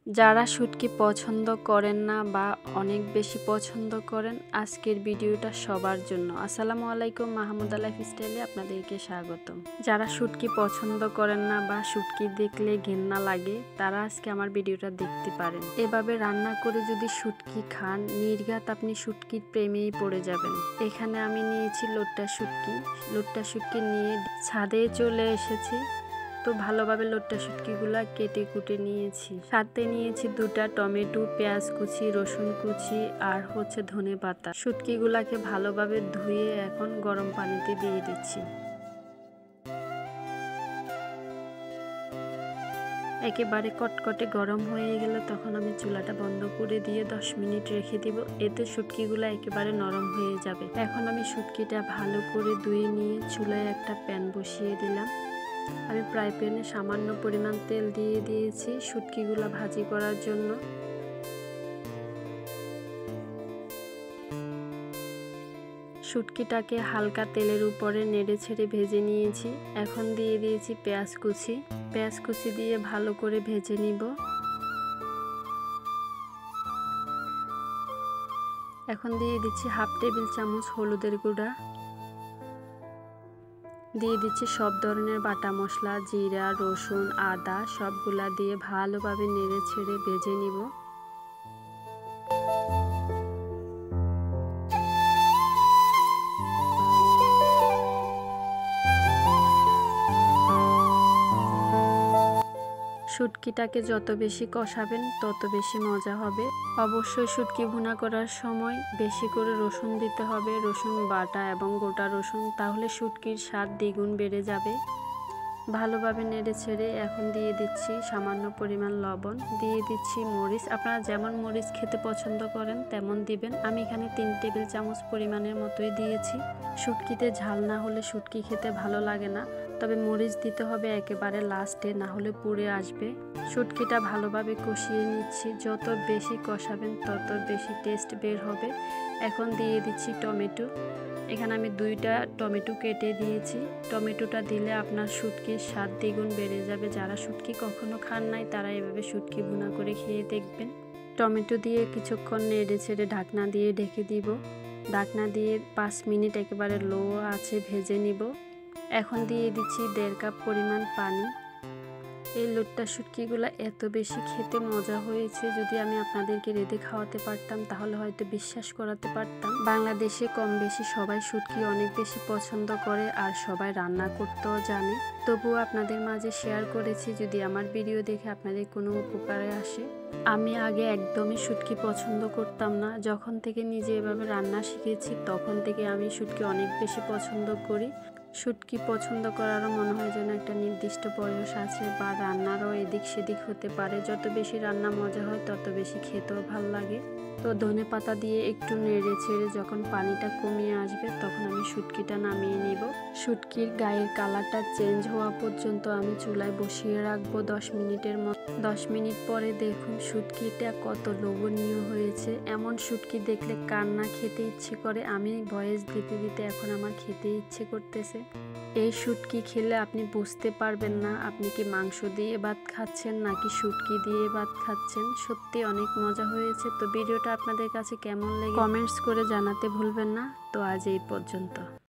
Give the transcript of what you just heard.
যারা শুটকি পছন্দ করেন না বা অনেক বেশি পছন্দ করেন, আজকের ভিডিওটা সবার জন্য। আসসালামু আলাইকুম, মাহমুদা লাইফস্টাইলে আপনাদেরকে স্বাগতম। যারা শুটকি পছন্দ করেন না বা শুটকি দেখলে ঘেন্না লাগে, তারা আজকে আমার ভিডিওটা দেখতে পারেন। এভাবে রান্না করে যদি শুটকি খান, নির্ঘাত আপনি শুটকির প্রেমেই পড়ে যাবেন। এখানে আমি নিয়েছি লোট্টা শুটকি নিয়ে ছাদে চলে এসেছি। তো ভালোভাবে লোট্টা শুটকিগুলা কেটে কুটে নিয়েছি। সাথে নিয়েছি 2টা টমেটো, পেঁয়াজ কুচি, রসুন কুচি আর ধনেপাতা। শুটকিগুলাকে ভালোভাবে ধুয়ে এখন গরম পানিতে দিয়ে দিচ্ছি। একেবারে কটকটে গরম হয়ে গেলে তখন আমি চুলাটা বন্ধ করে দিয়ে 10 মিনিট রেখে দিব। এতে শুটকিগুলা একেবারে নরম হয়ে যাবে। এখন আমি শুটকিটা ভালো করে ধুয়ে নিয়ে চুলায় একটা প্যান বসিয়ে দিলাম। আমি ফ্রাই প্যানে সামান্য পরিমাণ তেল দিয়ে দিয়েছি শুটকিগুলো ভাজি করার জন্য। শুটকিটাকে হালকা তেলের উপরে নেড়ে ছেড়ে ভেজে নিয়েছি। এখন দিয়ে দিয়েছি পেঁয়াজ কুচি দিয়ে ভালো করে ভেজে নিব। এখন দিয়ে দিচ্ছি 1/2 টেবিল চামচ হলুদের গুঁড়া, দিয়ে দিচ্ছি সব ধরনের বাটা মশলা, জিরা, রসুন, আদা সবগুলা দিয়ে ভালোভাবে নেড়ে ছেড়ে ভেজে নিব। শুটকিটাকে যত বেশি কষাবেন তত বেশি মজা হবে। অবশ্যই শুটকি ভুনা করার সময় বেশি করে রসুন দিতে হবে, রসুন বাটা এবং গোটা রসুন, তাহলে শুটকির স্বাদ দ্বিগুণ বেড়ে যাবে। ভালোভাবে নেড়ে ছেড়ে এখন দিয়ে দিচ্ছি সামান্য পরিমাণ লবণ, দিয়ে দিচ্ছি মরিচ। আপনারা যেমন মরিচ খেতে পছন্দ করেন তেমন দিবেন। আমি এখানে 3 টেবিল চামচ পরিমাণের মতোই দিয়েছি। শুটকিতে ঝাল না হলে শুটকি খেতে ভালো লাগে না, তবে মরিচ দিতে হবে একেবারে লাস্টে, না হলে পুড়ে আসবে। শুটকিটা ভালোভাবে কষিয়ে নিচ্ছি। যত বেশি কষাবেন তত বেশি টেস্ট বের হবে। এখন দিয়ে দিচ্ছি টমেটো। এখানে আমি 2টা টমেটো কেটে দিয়েছি। টমেটোটা দিলে আপনার শুটকির স্বাদ দ্বিগুণ বেড়ে যাবে। যারা শুটকি কখনো খান নাই তারা এভাবে শুটকি ভুনা করে খেয়ে দেখবেন। টমেটো দিয়ে কিছুক্ষণ নেড়ে ছেড়ে ঢাকনা দিয়ে ঢেকে দিব। ঢাকনা দিয়ে 5 মিনিট একেবারে লো আঁচে ভেজে নিব। এখন দিয়ে দিচ্ছি 1.5 কাপ পরিমাণ পানি। এই লোট্টা শুটকিগুলো এত বেশি খেতে মজা হয়েছে, যদি আমি আপনাদেরকে রেঁধে খাওয়াতে পারতাম তাহলে হয়তো বিশ্বাস করাতে পারতাম। বাংলাদেশে কম বেশি সবাই শুটকি অনেক বেশি পছন্দ করে আর সবাই রান্না করতেও জানে। তবুও আপনাদের মাঝে শেয়ার করেছি, যদি আমার ভিডিও দেখে আপনাদের কোনো উপকারে আসে। আমি আগে একদমই শুটকি পছন্দ করতাম না। যখন থেকে নিজে এভাবে রান্না শিখেছি তখন থেকে আমি শুটকি অনেক বেশি পছন্দ করি। শুটকি পছন্দ করারও মনে হয় যেন একটা নির্দিষ্ট বয়স আছে, বা রান্নারও এদিক সেদিক হতে পারে। যত বেশি রান্না মজা হয় তত বেশি খেতেও ভালো লাগে। তো ধনেপাতা দিয়ে একটু নেড়ে ছেড়ে যখন পানিটা কমিয়ে আসবে তখন আমি শুটকিটা নামিয়ে নিব। শুটকির গায়ের কালারটা চেঞ্জ হওয়া পর্যন্ত আমি চুলায় বসিয়ে রাখবো 10 মিনিটের মতো। 10 মিনিট পরে দেখুন শুটকিটা কত লোভনীয় হয়েছে। এমন শুটকি দেখলে কার না খেতে ইচ্ছে করে। আমি ভয়েস দিতে দিতে এখন আমার খেতে ইচ্ছে করতেছে। এই শুটকি খেলে আপনি বুঝতে পারবেন না আপনি কি মাংস দিয়ে ভাত খাচ্ছেন নাকি শুটকি দিয়ে ভাত খাচ্ছেন। সত্যি অনেক মজা হয়েছে। তো ভিডিওটা আপনাদের কাছে কেমন লেগে কমেন্টস করে জানাতে ভুলবেন না। তো আজ এই পর্যন্ত।